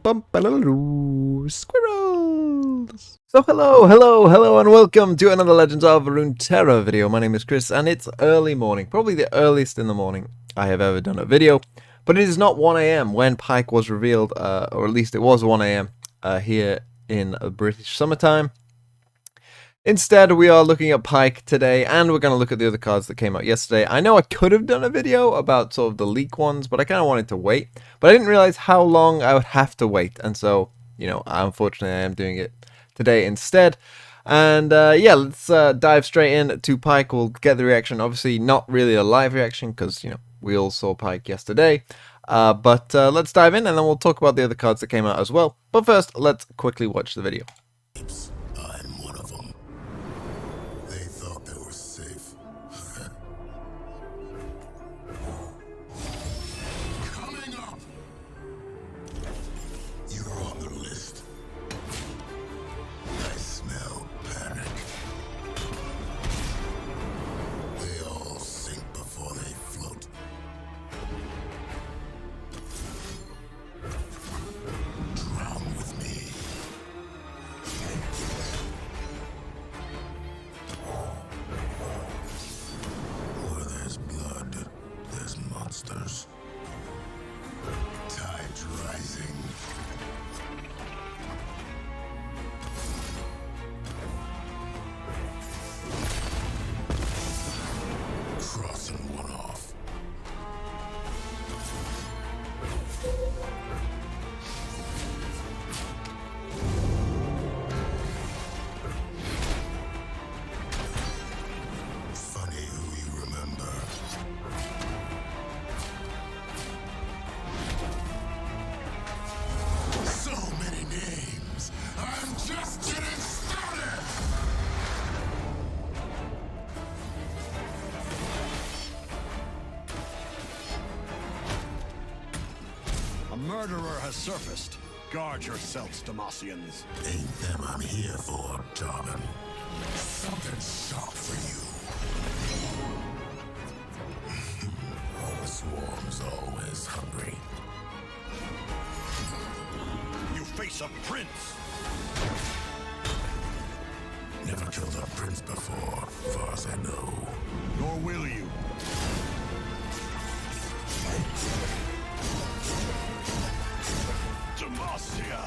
Squirrels! So hello, and welcome to another Legends of Runeterra video. My name is Chris, and it's early morning, probably the earliest in the morning I have ever done a video. But it is not 1 AM when Pyke was revealed, or at least it was 1 AM here in British summertime. Instead, we are looking at Pyke today, and we're going to look at the other cards that came out yesterday. I know I could have done a video about sort of the leak ones, but I kind of wanted to wait. But I didn't realize how long I would have to wait, and so, unfortunately I am doing it today instead. And yeah, let's dive straight in to Pyke. We'll get the reaction. Obviously, not really a live reaction, because, we all saw Pyke yesterday. But let's dive in, and then we'll talk about the other cards that came out as well. But first, let's quickly watch the video. I'm one of them. They thought they were safe. Coming up! You're on the list. I smell panic. They all sink before they float. Drown with me. Where there's blood, there's monsters. Tide's rising. Crossing one off. Funny who you remember. So many names. I'm just getting started. A murderer has surfaced. Guard yourselves, Demacians. Ain't them I'm here for, darling. Something sharp for you. The swarm's always hungry. You face a prince. Never killed a prince before, far as I know. Nor will you. Demacia.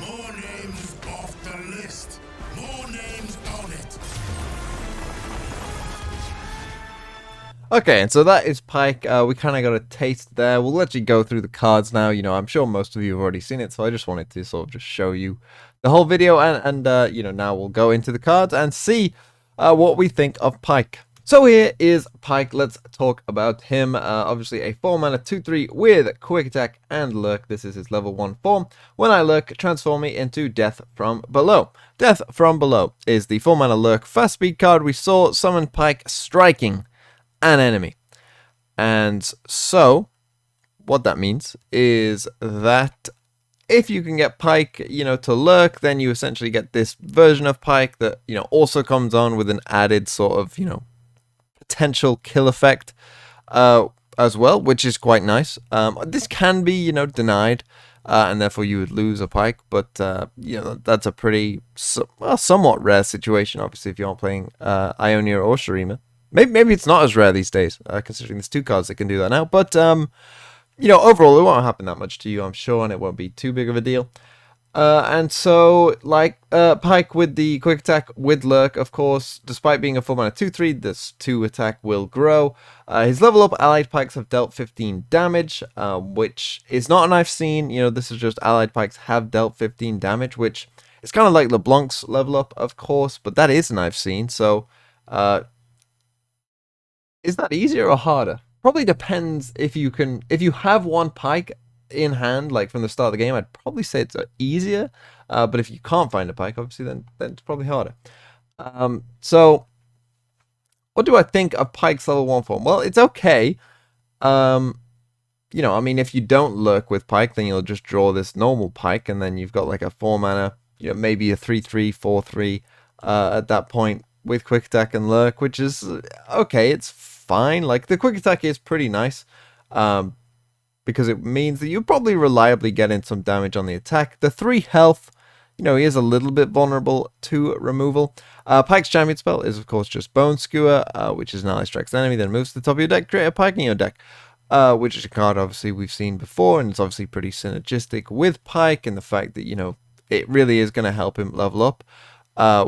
More names off the list. More names on it. Okay, and so that is Pyke. We kind of got a taste there. We'll let you go through the cards now. I'm sure most of you have already seen it, so I just wanted to sort of just show you the whole video. And now we'll go into the cards and see what we think of Pyke. So here is Pyke. Let's talk about him. Obviously a 4-mana 2/3 with quick attack and lurk. This is his level 1 form. When I lurk, transform me into Death from Below. Death from Below is the 4-mana lurk fast speed card we saw summon Pyke striking an enemy. And so what that means is that if you can get Pyke, to lurk, then you essentially get this version of Pyke that, also comes on with an added sort of, potential kill effect as well, which is quite nice. This can be, denied, and therefore you would lose a Pyke, but, that's a pretty, somewhat rare situation, obviously, if you aren't playing Ionia or Shurima. Maybe it's not as rare these days, considering there's 2 cards that can do that now. But, overall, it won't happen that much to you, I'm sure, and it won't be too big of a deal. And so, like Pyke with the quick attack with lurk, of course, despite being a 4-mana 2/3, this 2 attack will grow. His level up allied Pykes have dealt 15 damage, which is not an I've seen. This is just allied Pykes have dealt 15 damage, which is kind of like LeBlanc's level up, of course, but that is an I've seen. So, is that easier or harder? Probably depends if you have one Pyke in hand, like from the start of the game. I'd probably say it's easier, but if you can't find a Pyke, obviously, then it's probably harder. So what do I think of Pyke's level 1 form? Well, it's okay. I mean, if you don't lurk with Pyke, then you'll just draw this normal Pyke, and then you've got like a 4-mana, maybe a 3/3, 4/3 at that point with quick attack and lurk, which is okay. It's fine. Like, the quick attack is pretty nice. But because it means that you probably reliably get in some damage on the attack. The 3 health, you know, he is a little bit vulnerable to removal. Pyke's champion spell is, of course, just Bone Skewer, which is an ally strikes an enemy, then moves to the top of your deck, create a Pyke in your deck. Which is a card, obviously, we've seen before, and it's obviously pretty synergistic with Pyke, and the fact that, you know, it really is going to help him level up,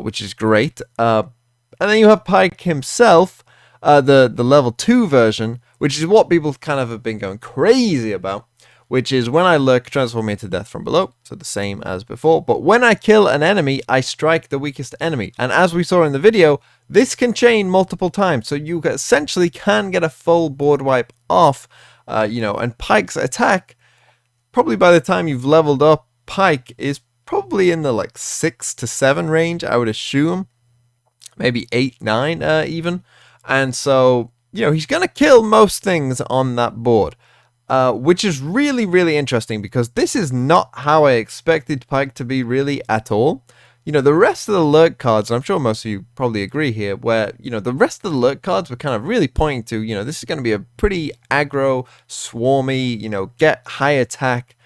which is great. And then you have Pyke himself, the level 2 version, which is what people kind of have been going crazy about, which is when I lurk, transform me into death from below, so the same as before. But when I kill an enemy, I strike the weakest enemy. And as we saw in the video, this can chain multiple times, so you essentially can get a full board wipe off, you know, and Pyke's attack, probably by the time you've leveled up, Pyke is probably in the like 6 to 7 range, I would assume. Maybe 8, 9 even. And so, you know, he's going to kill most things on that board. Which is really, really interesting, because this is not how I expected Pyke to be really at all. You know, the rest of the lurk cards, and I'm sure most of you probably agree here, where, you know, the rest of the lurk cards were kind of really pointing to, you know, this is going to be a pretty aggro, swarmy, you know, get high attack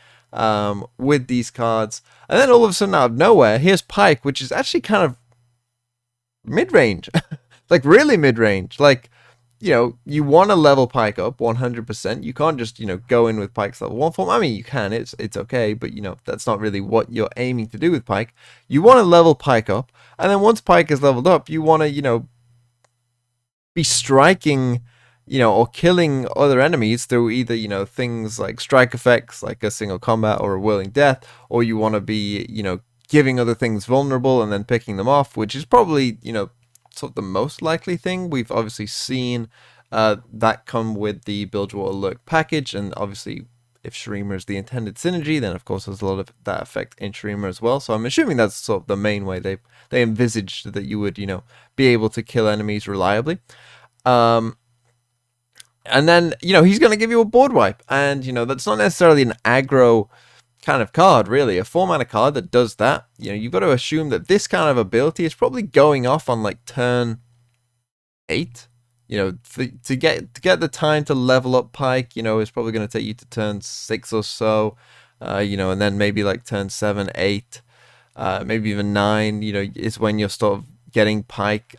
with these cards. And then all of a sudden, out of nowhere, here's Pyke, which is actually kind of mid-range. Like, really mid-range. Like, you know, you want to level Pyke up 100%. You can't just, you know, go in with Pyke's level 1 form. I mean, you can, it's okay, but, you know, that's not really what you're aiming to do with Pyke. You want to level Pyke up, and then once Pyke is leveled up, you want to, you know, be striking, you know, or killing other enemies through either, you know, things like strike effects, like a single combat or a whirling death, or you want to be, you know, giving other things vulnerable and then picking them off, which is probably, you know, sort of the most likely thing. We've obviously seen that come with the Bilgewater Lurk package, and obviously if Shreemer is the intended synergy, then of course there's a lot of that effect in Shreemer as well. So I'm assuming that's sort of the main way they envisaged that you would, you know, be able to kill enemies reliably. And then, you know, he's going to give you a board wipe, and, you know, that's not necessarily an aggro kind of card, really. A 4-mana card that does that, you know, you've got to assume that this kind of ability is probably going off on like turn 8. You know, to get the time to level up Pyke, you know, is probably going to take you to turn 6 or so, you know, and then maybe like turn 7, 8, maybe even 9, you know, is when you're sort of getting Pyke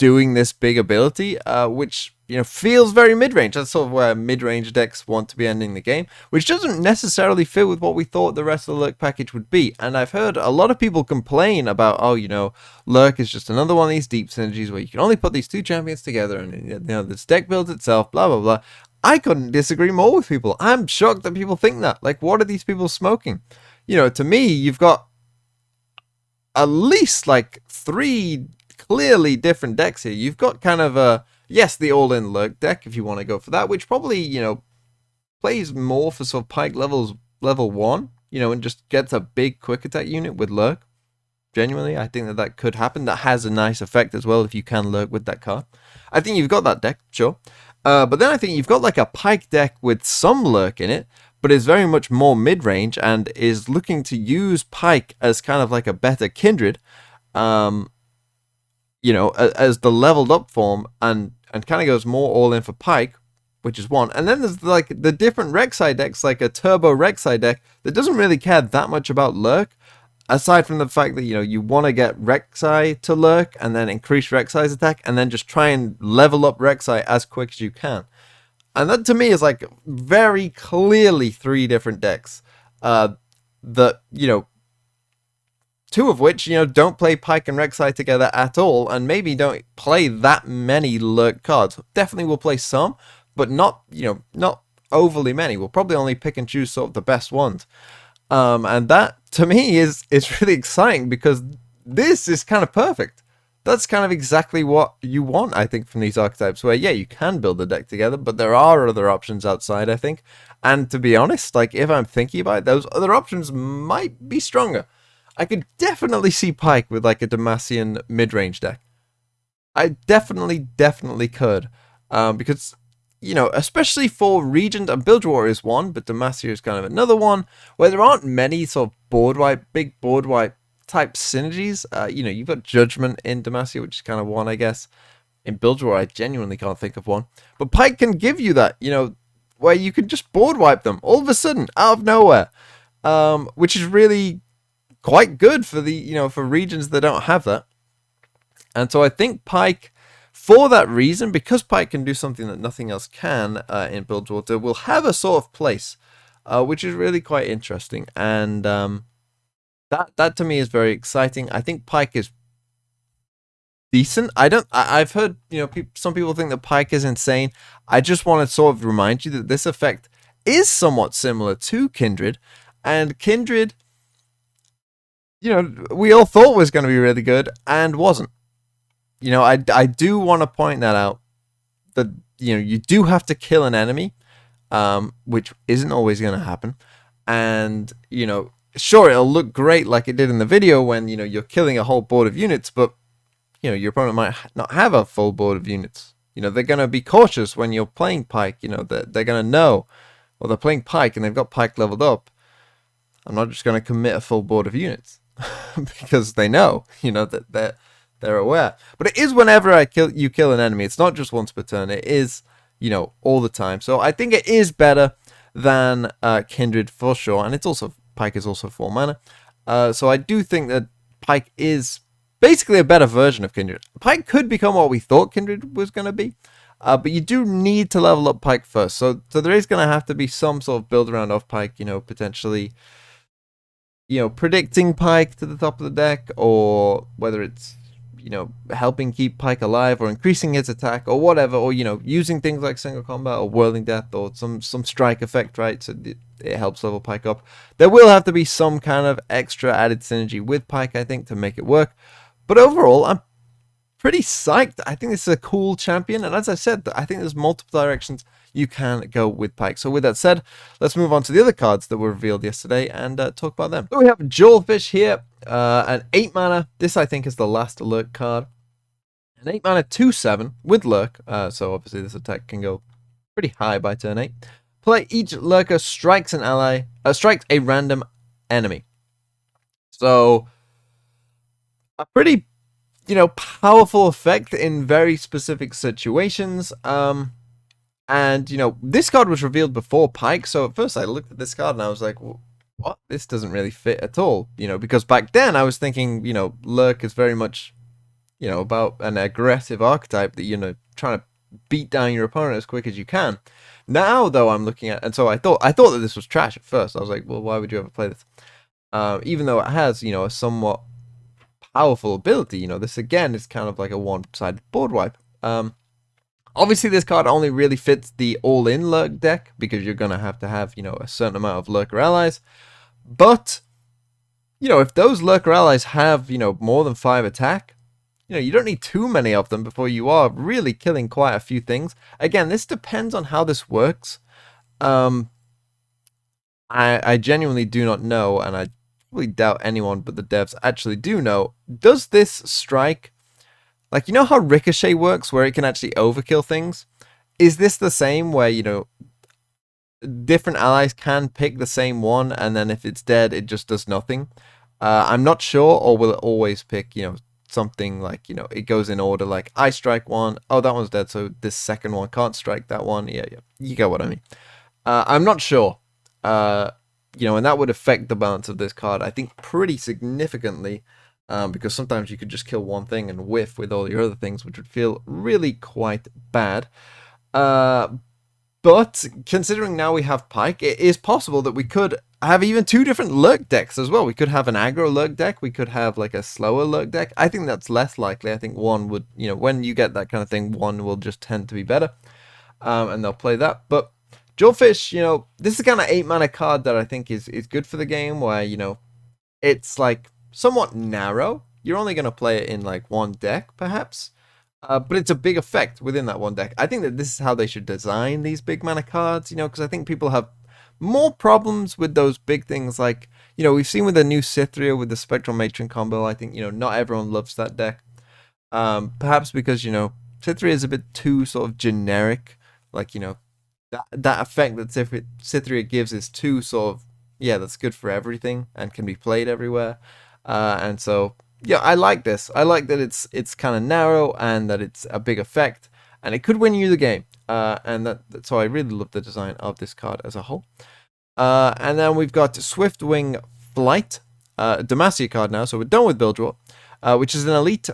doing this big ability, which, you know, feels very mid-range. That's sort of where mid-range decks want to be ending the game, which doesn't necessarily fit with what we thought the rest of the Lurk package would be. And I've heard a lot of people complain about, oh, you know, Lurk is just another one of these deep synergies where you can only put these 2 champions together and, you know, this deck builds itself, blah, blah, blah. I couldn't disagree more with people. I'm shocked that people think that. Like, what are these people smoking? You know, to me, you've got at least like 3 clearly different decks here. You've got kind of a, yes, the all-in Lurk deck, if you want to go for that, which probably, you know, plays more for sort of Pyke level 1, you know, and just gets a big quick attack unit with Lurk. Genuinely, I think that could happen. That has a nice effect as well if you can Lurk with that card. I think you've got that deck, sure. But then I think you've got like a Pyke deck with some Lurk in it, but is very much more mid-range and is looking to use Pyke as kind of like a better Kindred, you know, as the leveled up form, and kind of goes more all in for Pyke, which is one. And then there's like the different Rek'Sai decks, like a Turbo Rek'Sai deck that doesn't really care that much about Lurk, aside from the fact that, you know, you want to get Rek'Sai to Lurk and then increase Rek'Sai's attack and then just try and level up Rek'Sai as quick as you can. And that to me is like very clearly 3 different decks that, you know, 2 of which, you know, don't play Pyke and Rek'Sai together at all, and maybe don't play that many Lurk cards. Definitely will play some, but not, you know, not overly many. We'll probably only pick and choose sort of the best ones. And that, to me, is really exciting, because this is kind of perfect. That's kind of exactly what you want, I think, from these archetypes, where, yeah, you can build a deck together, but there are other options outside, I think. And to be honest, like, if I'm thinking about it, those other options might be stronger. I could definitely see Pyke with like a Demacian mid-range deck. I definitely could. Because, you know, especially for Regent, and Bilgewater is one, but Demacia is kind of another one, where there aren't many sort of board wipe, big board wipe type synergies. You know, you've got Judgment in Demacia, which is kind of one, I guess. In Bilgewater, I genuinely can't think of one. But Pyke can give you that, you know, where you can just board wipe them all of a sudden out of nowhere, which is really quite good for the for regions that don't have that. And so I think Pyke, for that reason, because Pyke can do something that nothing else can in Bilgewater, will have a sort of place, which is really quite interesting. And that to me is very exciting. I think Pyke is decent. I've heard some people think that Pyke is insane. I just want to sort of remind you that this effect is somewhat similar to Kindred, and Kindred, we all thought was going to be really good and wasn't. I do want to point that out, that you do have to kill an enemy, which isn't always going to happen. And sure, it'll look great like it did in the video when you're killing a whole board of units, but your opponent might not have a full board of units. They're going to be cautious when you're playing Pyke. They're going to know, well, they're playing Pyke and they've got Pyke leveled up. I'm not just going to commit a full board of units because they know, that they're aware. But it is whenever you kill an enemy. It's not just once per turn. It is, all the time. So I think it is better than Kindred for sure. And Pyke is also 4 mana. So I do think that Pyke is basically a better version of Kindred. Pyke could become what we thought Kindred was going to be. But you do need to level up Pyke first. So there is going to have to be some sort of build around off Pyke, potentially predicting Pyke to the top of the deck, or whether it's helping keep Pyke alive, or increasing its attack, or whatever, or using things like single combat or whirling death, or some strike effect, right? So it helps level Pyke up. There will have to be some kind of extra added synergy with Pyke, I think, to make it work. But overall, I'm pretty psyched. I think this is a cool champion, and as I said, I think there's multiple directions you can go with Pyke. So with that said, let's move on to the other cards that were revealed yesterday and talk about them. So we have Jewelfish here, an 8 mana. This I think is the last Lurk card. An 8 mana 2/7 with Lurk. So obviously this attack can go pretty high by turn 8. Play each Lurker strikes a random enemy. So a pretty powerful effect in very specific situations. And this card was revealed before Pyke, so at first I looked at this card and I was like, what? This doesn't really fit at all, because back then I was thinking, Lurk is very much, about an aggressive archetype that, trying to beat down your opponent as quick as you can. Now, though, I'm looking at, and so I thought that this was trash at first. I was like, well, why would you ever play this? Even though it has, a somewhat powerful ability, this again is kind of like a one-sided board wipe. Obviously, this card only really fits the all-in Lurk deck, because you're going to have, a certain amount of Lurker allies. But, if those Lurker allies have, more than 5 attack, you don't need too many of them before you are really killing quite a few things. Again, this depends on how this works. I genuinely do not know, and I probably doubt anyone but the devs actually do know. Does this strike... Like, how Ricochet works, where it can actually overkill things? Is this the same, where, different allies can pick the same one, and then if it's dead, it just does nothing? I'm not sure, or will it always pick, something like, it goes in order, like, I strike one, oh, that one's dead, so this second one can't strike that one. Yeah, you get what I mean. I'm not sure. And that would affect the balance of this card, I think, pretty significantly. Because sometimes you could just kill one thing and whiff with all your other things, which would feel really quite bad. But considering now we have Pyke, it is possible that we could have even 2 different Lurk decks as well. We could have an aggro Lurk deck. We could have like a slower Lurk deck. I think that's less likely. I think one would, when you get that kind of thing, one will just tend to be better. And they'll play that. But Jewelfish, this is the kind of 8 mana card that I think is good for the game, where, it's like somewhat narrow. You're only going to play it in like one deck, perhaps. But it's a big effect within that one deck. I think that this is how they should design these big mana cards, because I think people have more problems with those big things. Like, we've seen with the new Cythria with the Spectral Matron combo, I think, not everyone loves that deck. Perhaps because, Cythria is a bit too sort of generic. Like, that effect that Cythria gives is too sort of, yeah, that's good for everything and can be played everywhere. And so, yeah, I like this. I like that it's kind of narrow and that it's a big effect, and it could win you the game. and so I really love the design of this card as a whole. And then we've got Swiftwing Flight, Demacia card now, so we're done with build draw, which is an elite.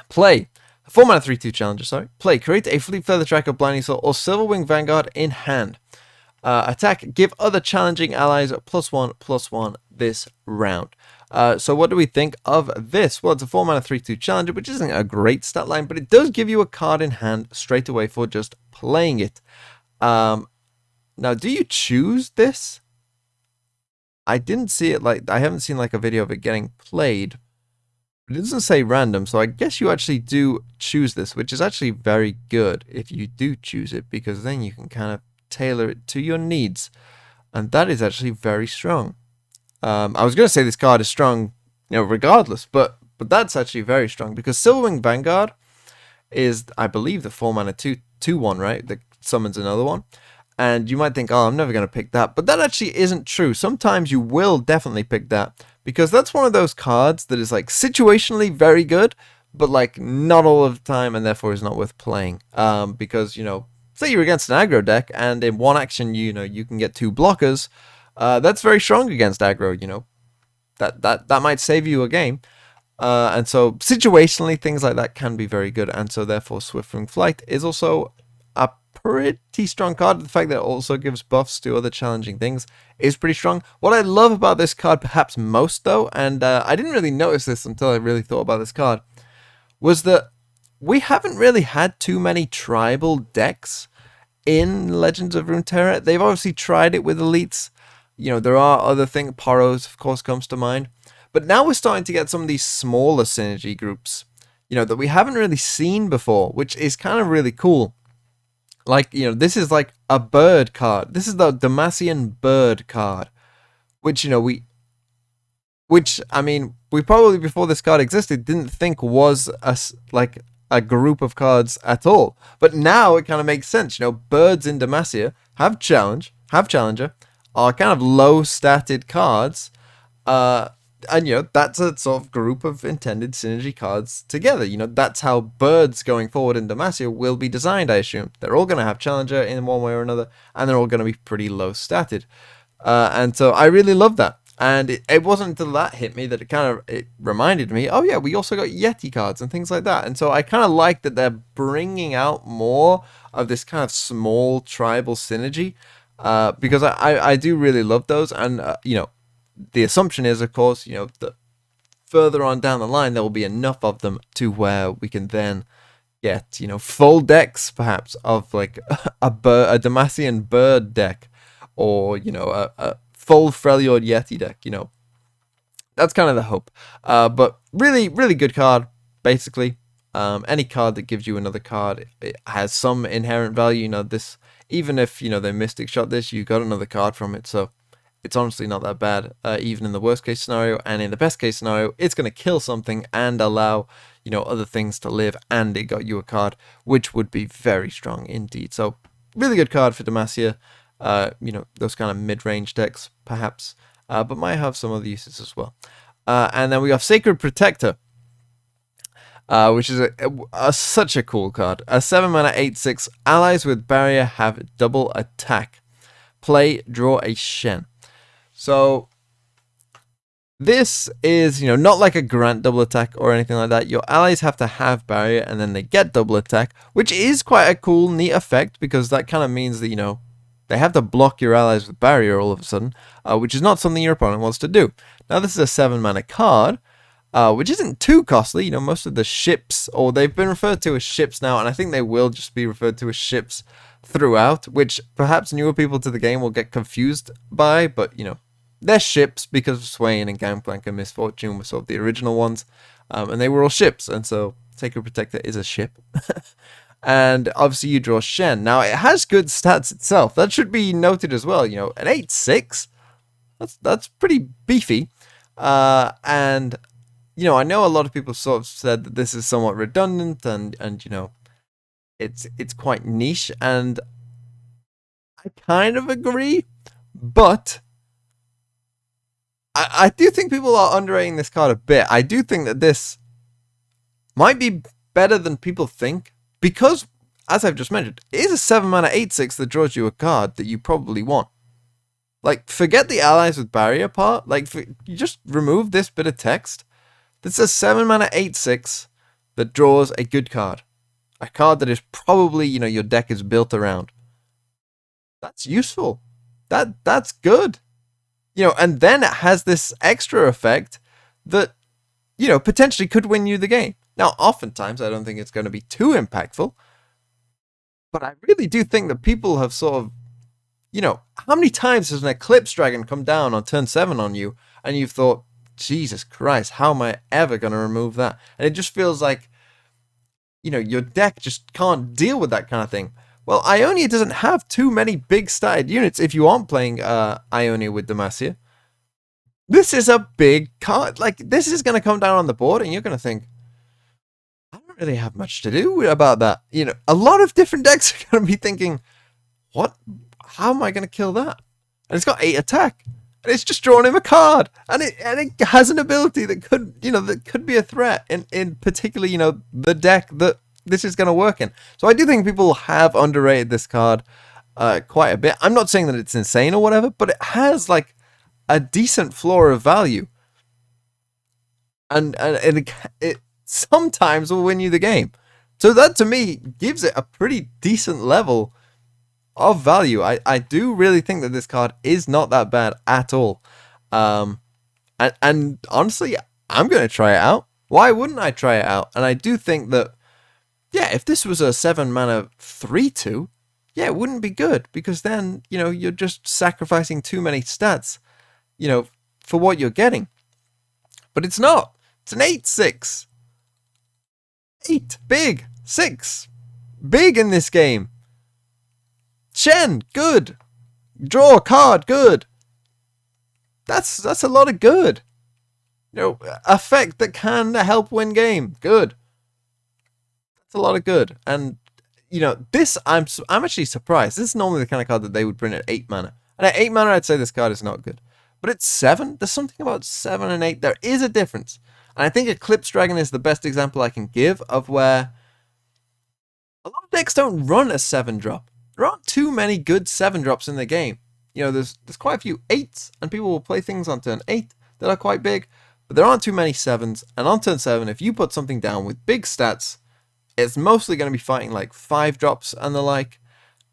Play 4 mana 3/2 challenger. Sorry, play create a Fleet Feather Tracker, Blinding Soul, or Silverwing Vanguard in hand. Attack, give other challenging allies +1/+1 this round. So what do we think of this? Well, it's a 4 mana 3/2 challenger, which isn't a great stat line, but it does give you a card in hand straight away for just playing it. Now, do you choose this? I didn't see it, like, I haven't seen like a video of it getting played. It doesn't say random, so I guess you actually do choose this, which is actually very good if you do choose it, because then you can kind of tailor it to your needs, and that is actually very strong. I was going to say this card is strong, regardless, but that's actually very strong, because Silverwing Vanguard is, I believe, the 4 mana 2/1, right? That summons another one. And you might think, oh, I'm never going to pick that. But that actually isn't true. Sometimes you will definitely pick that, because that's one of those cards that is like situationally very good, but like not all of the time, and therefore is not worth playing. Because, say you're against an aggro deck, and in one action, you can get 2 blockers. That's very strong against aggro, That might save you a game. And so situationally, things like that can be very good. And so therefore, Swiftwing Flight is also a pretty strong card. The fact that it also gives buffs to other challenging things is pretty strong. What I love about this card perhaps most, though, and I didn't really notice this until I really thought about this card, was that we haven't really had too many tribal decks in Legends of Runeterra. They've obviously tried it with elites. There are other things. Poros, of course, comes to mind. But now we're starting to get some of these smaller synergy groups, that we haven't really seen before, which is kind of really cool. Like, this is like a bird card. This is the Demacian bird card, which, we probably, before this card existed, didn't think was a group of cards at all. But now it kind of makes sense. Birds in Demacia have Challenger, are kind of low-statted cards, and, that's a sort of group of intended synergy cards together. That's how birds going forward in Demacia will be designed, I assume. They're all going to have Challenger in one way or another, and they're all going to be pretty low-statted. And so I really love that. And it wasn't until that hit me that it reminded me, oh yeah, we also got Yeti cards and things like that. And so I kind of like that they're bringing out more of this kind of small tribal synergy, because I do really love those. And, the assumption is, of course, that further on down the line, there will be enough of them to where we can then get, full decks, perhaps, of like a Demacian bird deck, or, a full Freljord Yeti deck, That's kind of the hope. But really, really good card, basically. Any card that gives you another card, it has some inherent value. This, even if, they Mystic Shot this, you got another card from it, so it's honestly not that bad, even in the worst case scenario. And in the best case scenario, it's going to kill something and allow, other things to live, and it got you a card, which would be very strong indeed. So really good card for Demacia. Those kind of mid-range decks, perhaps, but might have some other uses as well. And then we got Sacred Protector, which is such a cool card. A 7 mana 8/6. Allies with barrier have double attack. Play, draw a SHEN. So this is, not like a grant double attack or anything like that. Your allies have to have barrier, and then they get double attack, which is quite a cool, neat effect, because that kind of means that, they have to block your allies with barrier all of a sudden, which is not something your opponent wants to do. Now, this is a 7 mana card, which isn't too costly. Most of the ships, or they've been referred to as ships now, and I think they will just be referred to as ships throughout, which perhaps newer people to the game will get confused by, but, they're ships because of Swain and Gangplank and Misfortune were sort of the original ones, and they were all ships, and so Sacred Protector is a ship. And obviously you draw SHEN. Now, it has good stats itself. That should be noted as well. An 8/6, that's pretty beefy. And, I know a lot of people sort of said that this is somewhat redundant, and it's quite niche, and I kind of agree, but I do think people are underrating this card a bit. I do think that this might be better than people think, because as I've just mentioned, it is a 7 mana 8/6 that draws you a card that you probably want. Like, forget the allies with barrier part. Like, you just remove this bit of text. This is a 7 mana 8/6 that draws a good card. A card that is probably, you know, your deck is built around. That's useful. That's good. You know, and then it has this extra effect that, you know, potentially could win you the game. Now, oftentimes, I don't think it's going to be too impactful. But I really do think that people have sort of, you know, how many times has an Eclipse Dragon come down on turn 7 on you, and you've thought, Jesus Christ, how am I ever going to remove that? And it just feels like, you know, your deck just can't deal with that kind of thing. Well, Ionia doesn't have too many big statted units if you aren't playing Ionia with Demacia. This is a big card. Like, this is going to come down on the board, and you're going to think, I don't really have much to do about that. You know, a lot of different decks are going to be thinking, what? How am I going to kill that? And it's got 8 attack. And it's just drawn him a card. And it has an ability that could, you know, that could be a threat in particularly, you know, the deck that this is going to work in. So I do think people have underrated this card quite a bit. I'm not saying that it's insane or whatever, but it has like a decent floor of value. And it sometimes will win you the game. So that to me gives it a pretty decent level of value. I do really think that this card is not that bad at all. And honestly, I'm going to try it out. Why wouldn't I try it out? And I do think that, yeah, if this was a 7 mana 3/2, yeah, it wouldn't be good, because then, you know, you're just sacrificing too many stats, you know, for what you're getting. But it's not. It's an 8/6. 8 big, 6 big in this game. Shen, good. Draw a card, good. That's a lot of good. You know, effect that can help win game, good. That's a lot of good. And you know, this I'm actually surprised. This is normally the kind of card that they would print at 8 mana. And at 8 mana, I'd say this card is not good. But at 7, there's something about 7 and 8. There is a difference. And I think Eclipse Dragon is the best example I can give of where a lot of decks don't run a 7-drop. There aren't too many good 7-drops in the game. You know, there's quite a few 8s, and people will play things on turn 8 that are quite big, but there aren't too many 7s, and on turn 7, if you put something down with big stats, it's mostly going to be fighting like 5-drops and the like,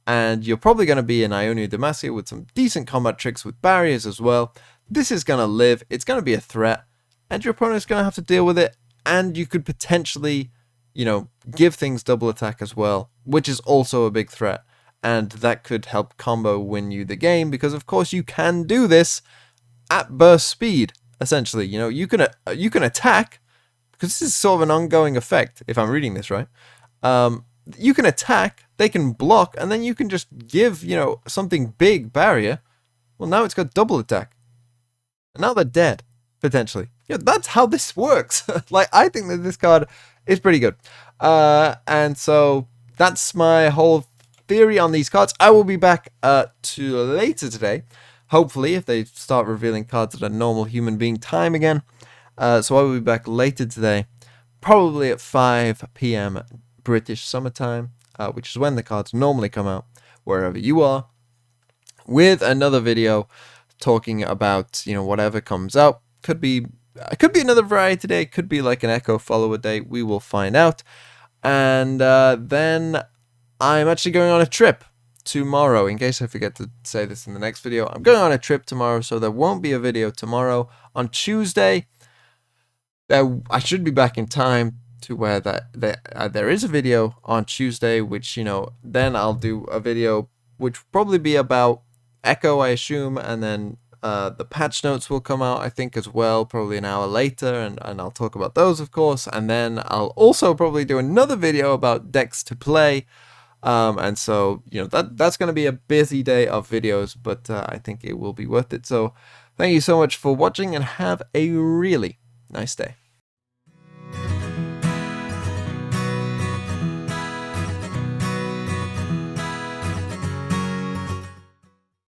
and you're probably going to be in Ionia Demacia with some decent combat tricks with barriers as well. This is going to live, it's going to be a threat, and your opponent's going to have to deal with it, and you could potentially, you know, give things double attack as well, which is also a big threat. And that could help combo win you the game, because of course you can do this at burst speed. Essentially, you know, you can attack, because this is sort of an ongoing effect. If I'm reading this right, you can attack, they can block, and then you can just give, you know, something big barrier. Well, now it's got double attack, and now they're dead potentially. Yeah, that's how this works. Like, I think that this card is pretty good, and so that's my whole theory on these cards. I will be back to later today, hopefully, if they start revealing cards at a normal human being time again. So I will be back later today, probably at 5 PM British summertime, which is when the cards normally come out, wherever you are, with another video talking about, you know, whatever comes out. Could be another variety day, could be like an Echo follower day, we will find out. And then I'm actually going on a trip tomorrow. In case I forget to say this in the next video, I'm going on a trip tomorrow, so there won't be a video tomorrow. On Tuesday, I should be back in time to where there is a video on Tuesday, which, you know, then I'll do a video which will probably be about Echo, I assume, and then the patch notes will come out, I think, as well, probably an hour later, and I'll talk about those, of course, and then I'll also probably do another video about decks to play. And so, you know, that's going to be a busy day of videos, but I think it will be worth it. So thank you so much for watching, and have a really nice day.